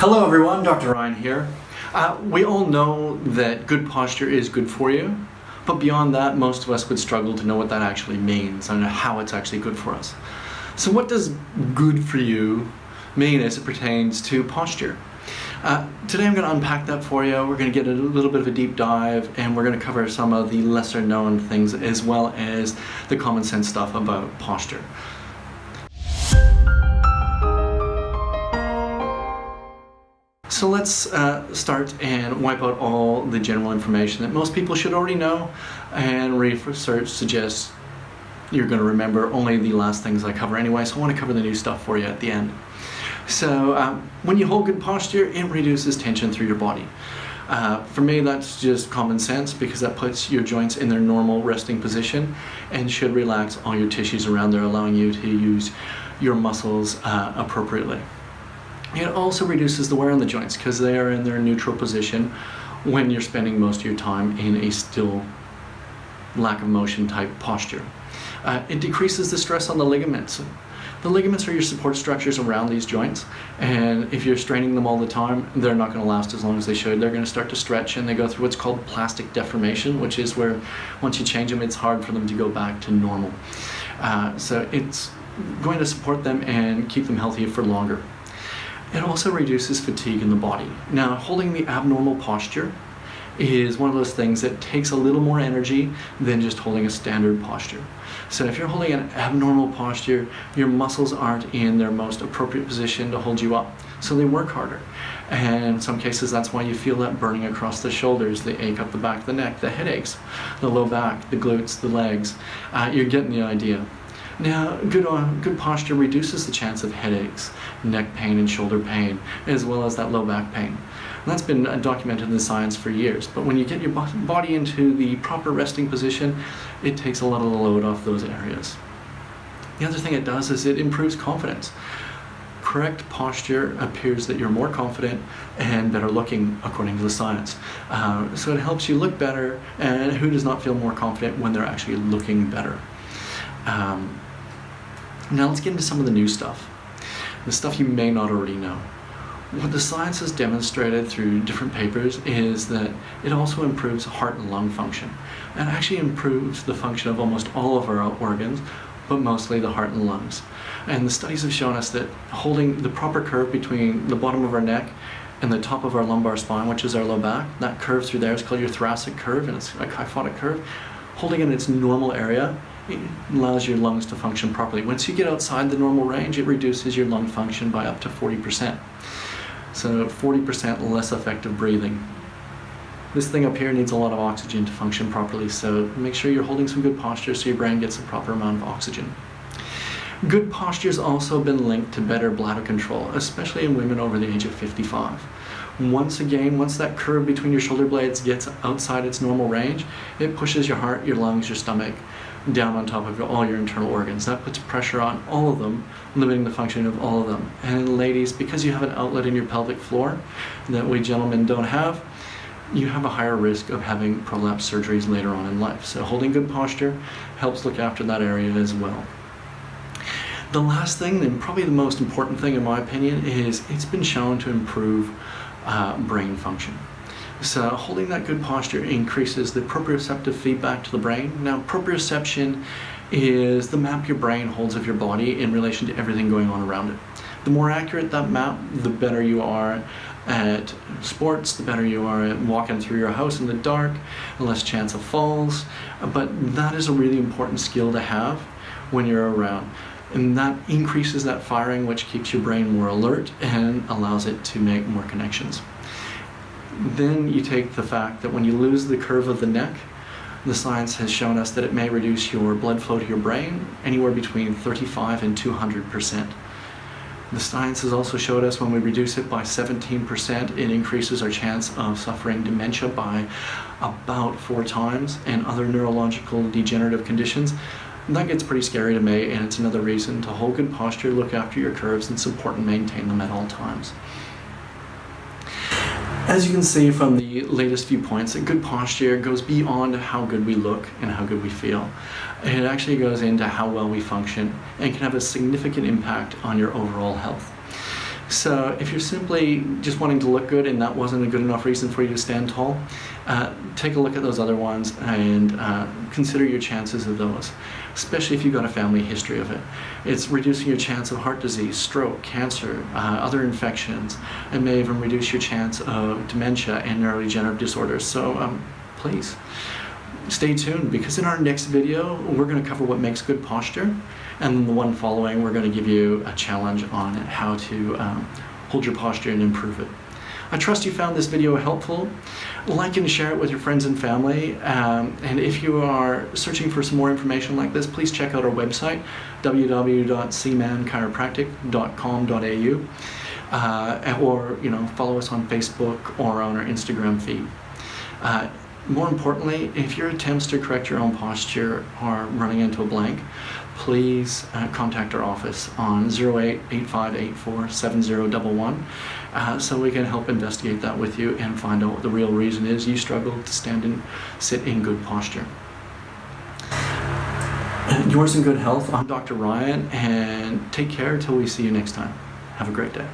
Hello everyone, Dr. Ryan here. We all know that good posture is good for you, but beyond that, most of us would struggle to know what that actually means and how it's actually good for us. So what does good for you mean as it pertains to posture? Today I'm going to unpack that for you. We're going to get a little bit of a deep dive, and we're going to cover some of the lesser known things as well as the common sense stuff about posture. So let's start and wipe out all the general information that most people should already know, and research suggests you're going to remember only the last things I cover anyway, so I want to cover the new stuff for you at the end. So when you hold good posture, it reduces tension through your body. For me, that's just common sense, because that puts your joints in their normal resting position and should relax all your tissues around there, allowing you to use your muscles appropriately. It also reduces the wear on the joints because they are in their neutral position when you're spending most of your time in a still, lack of motion type posture. It decreases the stress on the ligaments. The ligaments are your support structures around these joints, and if you're straining them all the time, they're not going to last as long as they should. They're going to start to stretch, and they go through what's called plastic deformation, which is where once you change them, it's hard for them to go back to normal. So it's going to support them and keep them healthy for longer. It also reduces fatigue in the body. Now, holding the abnormal posture is one of those things that takes a little more energy than just holding a standard posture. So if you're holding an abnormal posture, your muscles aren't in their most appropriate position to hold you up, so they work harder. And in some cases, that's why you feel that burning across the shoulders, the ache up the back of the neck, the headaches, the low back, the glutes, the legs. You're getting the idea. Now, good posture reduces the chance of headaches, neck pain, and shoulder pain, as well as that low back pain. And that's been documented in the science for years. But when you get your body into the proper resting position, it takes a lot of the load off those areas. The other thing it does is it improves confidence. Correct posture appears that you're more confident and better looking, according to the science. So it helps you look better, and who does not feel more confident when they're actually looking better? Now let's get into some of the new stuff, the stuff you may not already know. What the science has demonstrated through different papers is that it also improves heart and lung function, and actually improves the function of almost all of our organs, but mostly the heart and lungs. And the studies have shown us that holding the proper curve between the bottom of our neck and the top of our lumbar spine, which is our low back, that curve through there is called your thoracic curve, and it's a kyphotic curve. Holding it in its normal area, it allows your lungs to function properly. Once you get outside the normal range, it reduces your lung function by up to 40%. So 40% less effective breathing. This thing up here needs a lot of oxygen to function properly, so make sure you're holding some good posture so your brain gets the proper amount of oxygen. Good posture has also been linked to better bladder control, especially in women over the age of 55. Once that curve between your shoulder blades gets outside its normal range, it pushes your heart, your lungs, your stomach down on top of all your internal organs. That puts pressure on all of them, limiting the function of all of them. And ladies, because you have an outlet in your pelvic floor that we gentlemen don't have, you have a higher risk of having prolapse surgeries later on in life. So holding good posture helps look after that area as well. The last thing, and probably the most important thing in my opinion, is it's been shown to improve brain function. So holding that good posture increases the proprioceptive feedback to the brain. Now, proprioception is the map your brain holds of your body in relation to everything going on around it. The more accurate that map, the better you are at sports, the better you are at walking through your house in the dark, the less chance of falls. But that is a really important skill to have when you're around. And that increases that firing, which keeps your brain more alert and allows it to make more connections. Then you take the fact that when you lose the curve of the neck, the science has shown us that it may reduce your blood flow to your brain anywhere between 35 and 200%. The science has also showed us when we reduce it by 17%, it increases our chance of suffering dementia by about 4 times, and other neurological degenerative conditions. And that gets pretty scary to me, and it's another reason to hold good posture, look after your curves, and support and maintain them at all times. As you can see from the latest few points, a good posture goes beyond how good we look and how good we feel. It actually goes into how well we function and can have a significant impact on your overall health. So if you're simply just wanting to look good and that wasn't a good enough reason for you to stand tall, take a look at those other ones and consider your chances of those, especially if you've got a family history of it. It's reducing your chance of heart disease, stroke, cancer, other infections. It may even reduce your chance of dementia and neurodegenerative disorders. So please stay tuned, because in our next video we're going to cover what makes good posture, and then the one following we're going to give you a challenge on how to hold your posture and improve it. I trust you found this video helpful. Like and share it with your friends and family, and if you are searching for some more information like this, please check out our website, www.cmanchiropractic.com.au, or follow us on Facebook or on our Instagram feed. More importantly, if your attempts to correct your own posture are running into a blank, please contact our office on 0885847011 so we can help investigate that with you and find out what the real reason is you struggle to stand and sit in good posture. Yours in good health, I'm Dr. Ryan, and take care till we see you next time. Have a great day.